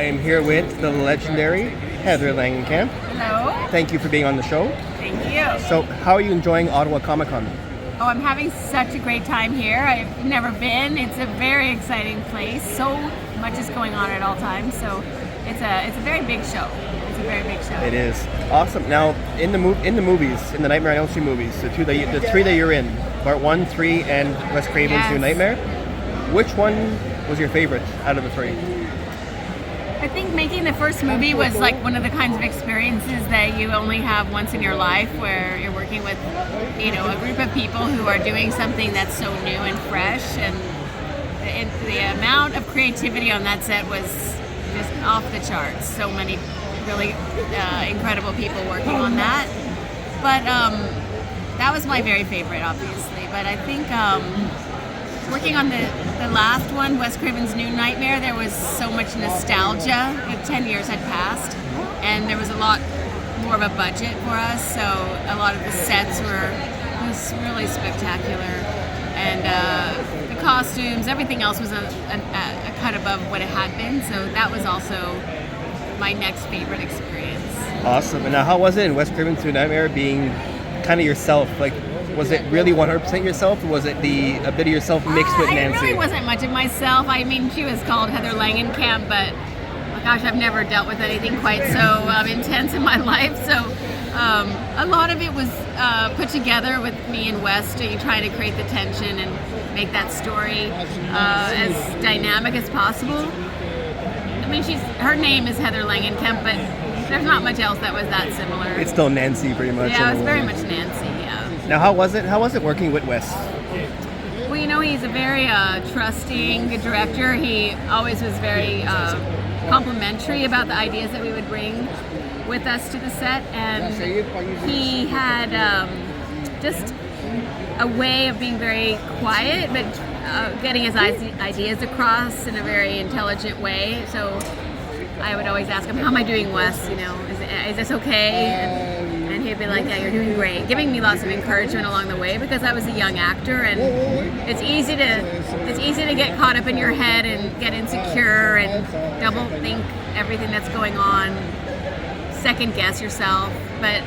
I am here with the legendary Heather Langenkamp. Hello. Thank you for being on the show. Thank you. So, how are you enjoying Ottawa Comic Con? Oh, I'm having such a great time here. I've never been. It's a very exciting place. So much is going on at all times. So it's a very big show. It's a very big show. It is awesome. Now, in the movies, in the Nightmare on Elm Street movies, the three that you're in, Part 1, 3, and Wes Craven's New Nightmare. Which one was your favorite out of the three? I think making the first movie was like one of the kinds of experiences that you only have once in your life, where you're working with, a group of people who are doing something that's so new and fresh, and the amount of creativity on that set was just off the charts. So many really incredible people working on that. But that was my very favorite, obviously. But I think working on the last one, Wes Craven's New Nightmare, there was so much nostalgia. 10 years had passed, and there was a lot more of a budget for us, so a lot of the sets was really spectacular, and the costumes, everything else was a cut above what it had been, so that was also my next favorite experience. Awesome. And now, how was it in Wes Craven's New Nightmare being kind of yourself? Like, was it really 100% yourself, or was it a bit of yourself mixed with Nancy? It really wasn't much of myself. I mean, she was called Heather Langenkamp, but gosh, I've never dealt with anything quite so intense in my life. So a lot of it was put together with me and Wes to try to create the tension and make that story as dynamic as possible. I mean, her name is Heather Langenkamp, but there's not much else that was that similar. It's still Nancy, pretty much. Yeah, it's very much Nancy. Yeah. Now, how was it working with Wes? Well, he's a very trusting director. He always was very complimentary about the ideas that we would bring with us to the set, and he had just a way of being very quiet, but getting his ideas across in a very intelligent way. So I would always ask him, "How am I doing, Wes? Is this okay?" And he'd be like, "Yeah, you're doing great," giving me lots of encouragement along the way, because I was a young actor, and it's easy to get caught up in your head and get insecure and double think everything that's going on, second guess yourself. But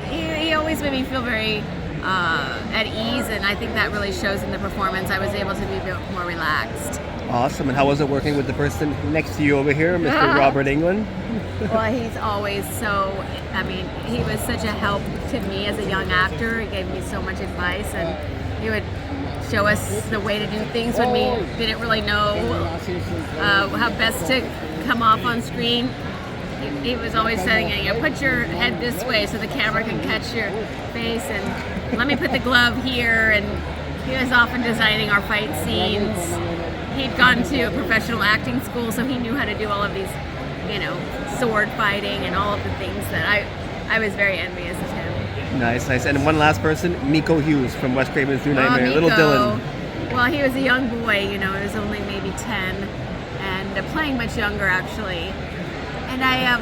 he always made me feel very at ease, and I think that really shows in the performance. I was able to be a bit more relaxed. Awesome. And how was it working with the person next to you over here, Mr. Robert Englund? Well, he's always he was such a help to me as a young actor. He gave me so much advice, and he would show us the way to do things when we didn't really know how best to come off on screen. He was always saying, put your head this way so the camera can catch your face, and let me put the glove here. And he was often designing our fight scenes. He'd gone to a professional acting school, so he knew how to do all of these, sword fighting and all of the things that I was very envious of him. Nice. And one last person, Miko Hughes from Wes Craven's New Nightmare, Little Dylan. Well, he was a young boy, he was only maybe 10, and playing much younger, actually. And I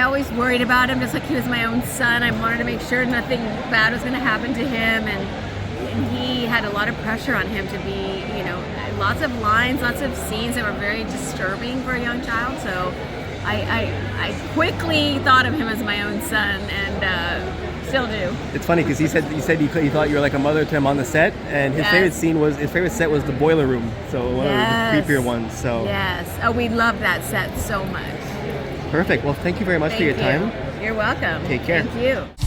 always worried about him, just like he was my own son. I wanted to make sure nothing bad was going to happen to him, and he had a lot of pressure on him to be, lots of lines, lots of scenes that were very disturbing for a young child. So I quickly thought of him as my own son, and still do. It's funny because he said you thought you were like a mother to him on the set, and his favorite set was the boiler room, so one of the creepier ones. So yes, we love that set so much. Perfect. Well, thank you very much for your time. You're welcome. Take care. Thank you.